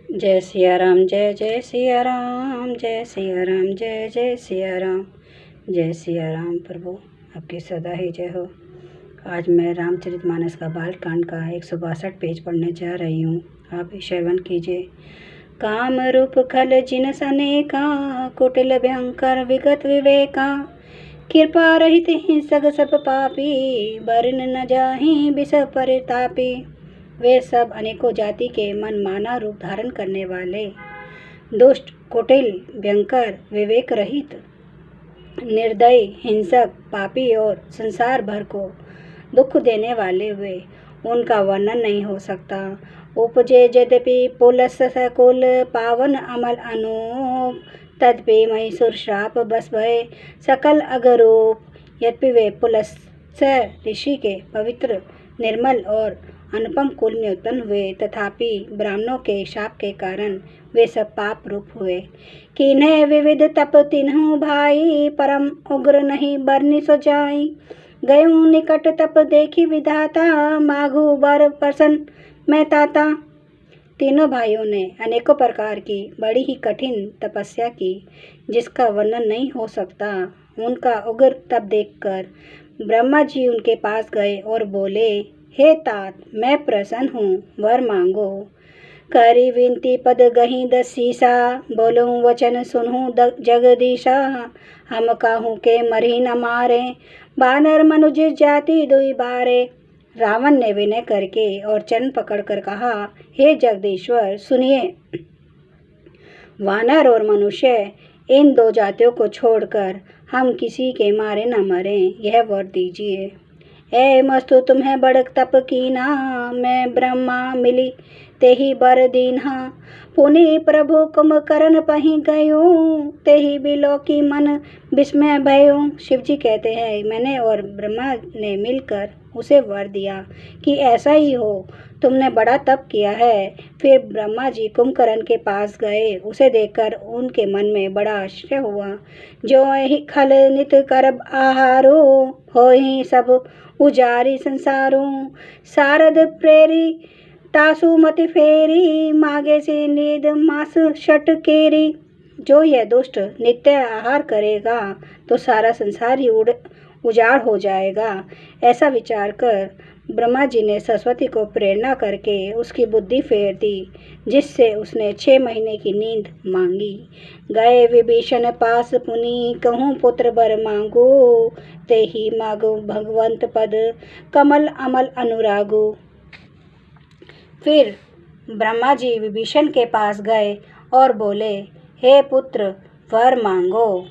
जय सिया राम, जय जय सिया राम, जय सिया राम, जय जय सिया राम, जय सिया राम। प्रभु आपकी सदा ही जय हो। आज मैं रामचरितमानस का बालकांड का 162 पेज पढ़ने जा रही हूँ। आप श्रवण कीजिए। काम रूप खल जिन सनेका, कुटिल भयंकर विगत विवेका, कृपा रहित हिंसक सब पापी, बरन न जाहि विष परितापी। वे सब अनेकों जाति के मनमाना रूप धारण करने वाले, दुष्ट, कुटिल, भयंकर, विवेक रहित, निर्दयी, हिंसक, पापी और संसार भर को दुख देने वाले वे, उनका वर्णन नहीं हो सकता। उपजे यद्यपि पुलस सकुल, पावन अमल अनूप, तद्यपि महिषुर श्राप बस भय सकल अगरूप। यद्यपि वे पुलस्त्य ऋषि के पवित्र, निर्मल और अनुपम कुल में उत्पन्न हुए, तथापि ब्राह्मणों के शाप के कारण वे सब पाप रूप हुए। किन्हें विविध तप तिन्हु भाई, परम उग्र नहीं बरनी सो जाई। गयूं निकट तप देखी विधाता, माघु बर प्रसन्न मैं ताता। तीनों भाइयों ने अनेकों प्रकार की बड़ी ही कठिन तपस्या की, जिसका वर्णन नहीं हो सकता। उनका उग्र तप देखकर ब्रह्मा जी उनके पास गए और बोले, हे तात, मैं प्रसन्न हूँ, वर मांगो। करी विनती पद गही दसीसा, बोलूं वचन सुनूं जगदीशा। हम काहू के मरही न मारे, बानर मनुज जाति दुई बारे। रावण ने विनय करके और चरण पकड़कर कहा, हे जगदीश्वर सुनिए, वानर और मनुष्य इन दो जातियों को छोड़कर हम किसी के मारे न मरें, यह वर दीजिए। ए मस्तु तुम्हें बड़ तप कीना, मैं ब्रह्मा मिली तेही बर दीन्हा। पुनि प्रभु कुंभकर्ण पही गयूं, तेही बिलो की मन विस्मय भयूं। शिव जी कहते हैं, मैंने और ब्रह्मा ने मिलकर उसे वर दिया कि ऐसा ही हो। तुमने बड़ा तप किया है। फिर ब्रह्मा जी कुंभकर्ण के पास गए। उसे देखकर उनके मन में बड़ा आश्चर्य हुआ। जो ही खल नित करब आहारो, हो ही सब उजारी संसारो। शारद प्रेरी तासु मति फेरी, मागे से नींद मास शट केरी। जो यह दुष्ट नित्य आहार करेगा तो सारा संसार ही उजाड़ हो जाएगा। ऐसा विचार कर ब्रह्मा जी ने सरस्वती को प्रेरणा करके उसकी बुद्धि फेर दी, जिससे उसने 6 महीने की नींद मांगी। गए विभीषण पास पुनि, कहूँ पुत्र बर मांगो। ते ही मांगो भगवंत पद, कमल अमल अनुरागो। फिर ब्रह्मा जी विभीषण के पास गए और बोले, हे पुत्र वर मांगो।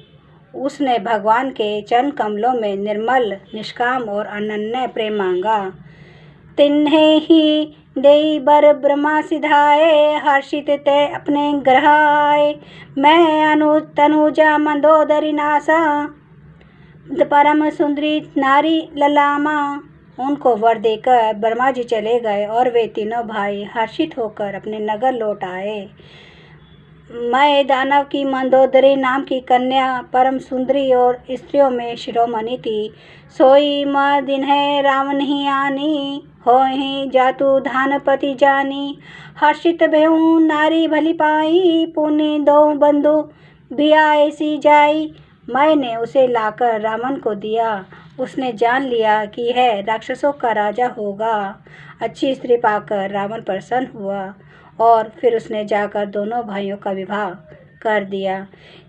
उसने भगवान के चरण कमलों में निर्मल, निष्काम और अनन्य प्रेम मांगा। तिन्हें ही देई बर ब्रह्मा सिधाए, हर्षित ते अपने ग्रह आए। मैं तनुजा मंदोदरी नासा, परम सुंदरी नारी ललामा। उनको वर देकर ब्रह्मा जी चले गए और वे तीनों भाई हर्षित होकर अपने नगर लौट आए। मैं दानव की मंदोदरी नाम की कन्या परम सुंदरी और स्त्रियों में शिरोमणि थी। सोई माँ दिन है रावण ही आनी, हो ही जातु धानपति जानी। हर्षित भयऊ नारी भली पाई, पुनि दो बंधु भी ऐसी जाई। मैंने उसे लाकर रावण को दिया। उसने जान लिया कि यह राक्षसों का राजा होगा। अच्छी स्त्री पाकर रावण प्रसन्न हुआ और फिर उसने जाकर दोनों भाइयों का विवाह कर दिया।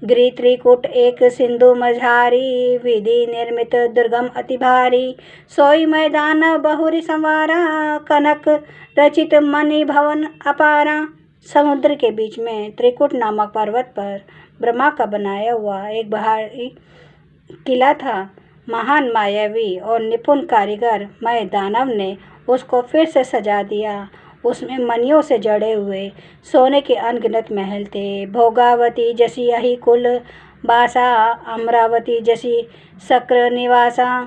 गिरि त्रिकूट एक सिंधु मझारी, विधि निर्मित दुर्गम अति भारी। सोई मैदान बहुरी संवारा, कनक रचित मणि भवन अपारा। समुद्र के बीच में त्रिकूट नामक पर्वत पर ब्रह्मा का बनाया हुआ एक भारी किला था। महान मायावी और निपुण कारीगर मैं दानव ने उसको फिर से सजा दिया। उसमें मणियों से जड़े हुए सोने के अनगिनत महल थे। भोगावती जैसी यही कुल बासा, अमरावती जैसी शक्र निवासा।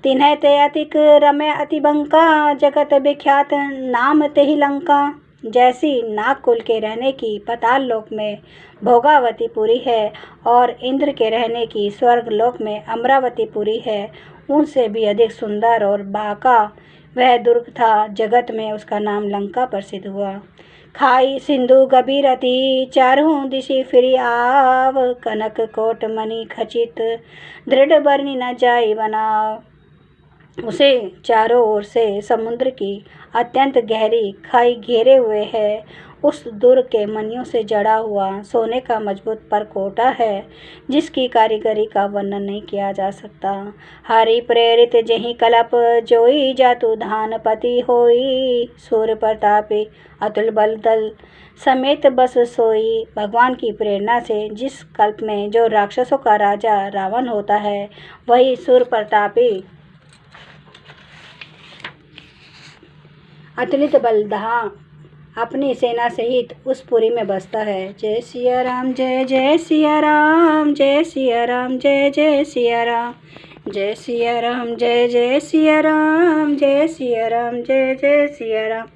तिन्हे ते अतिक रमे अति बंका, जगत विख्यात नाम ते ही लंका। जैसी नाग कुल के रहने की पाताल लोक में भोगावतीपुरी है और इंद्र के रहने की स्वर्ग लोक में अमरावतीपुरी है, उनसे भी अधिक सुंदर और बाका वह दुर्ग था। जगत में उसका नाम लंका प्रसिद्ध हुआ। खाई सिंधु गभीरति, चारहूँ दिशि फिरी आव, कनक कोट मणि खचित, दृढ़ बरनी न जाई बनाव। उसे चारों ओर से समुद्र की अत्यंत गहरी खाई घेरे हुए है। उस दुर्ग के मणियों से जड़ा हुआ सोने का मजबूत परकोटा है, जिसकी कारीगरी का वर्णन नहीं किया जा सकता। हरि प्रेरित जही कलप, जोई जातु धानपति होई, सूर्य प्रतापी अतुल बल दल समेत बस सोई। भगवान की प्रेरणा से जिस कल्प में जो राक्षसों का राजा रावण होता है, वही सूर्य प्रतापी अतुलित बलधा अपनी सेना सहित उस पुरी में बसता है। जय सिया राम, जय जय सिया राम, जय सिया राम, जय जय सिया राम, जय सिया राम, जय जय सिया राम, जय सिया राम, जय जय सिया राम।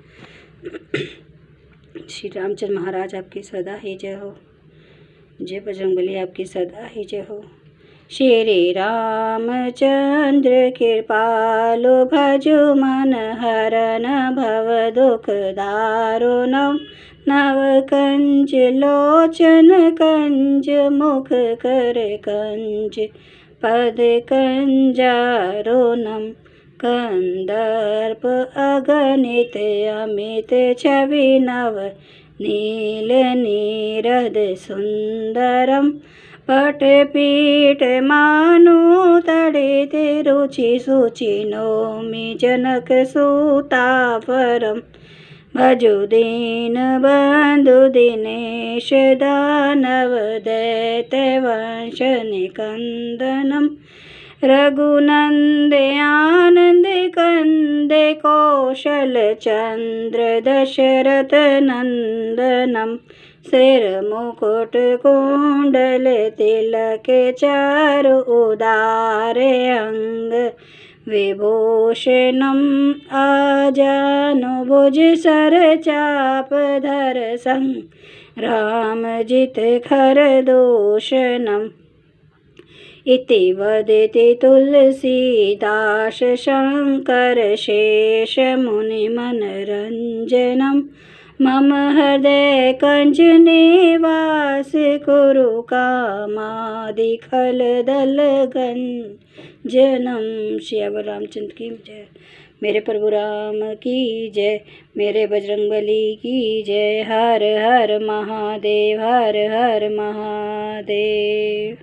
श्री रामचंद्र महाराज आपकी सदा ही जय हो। जय बजरंगबली आपकी सदा ही जय हो। श्री रामचंद्र कृपालु, भजु मन हरन भव दुख दारुणम, नव कंज लोचन कंज, मुख कर कंज पद कंजारुणम, कंदर्प अगणित अमित छवि नव, नील नीरद सुंदरम, पटपीठ मानु तड़ित रुचि सुचि, नौमि जनक सुतापरम, भजु दीन बंधु दिनेश, दानव दैत्य वंश निकंदनम, रघुनंद आनंद कंद, कौशल चंद्र दशरथ नंदनम, सिर मुकुट कुंडल तिलक, चारु उदार अंग विभूषणम, आजानु भुज सर चाप धर संग, रामजित खर दूषणम। इति वदति तुलसीदास शंकर शेष मुनि मनरंजनम, मम हृदय कंज निवास कुरु कामादि खल दल गंजनम। श्री रामचंद्र की जय। मेरे प्रभु राम की जय, मेरे बजरंगबली की जय। हर हर महादेव, हर हर महादेव।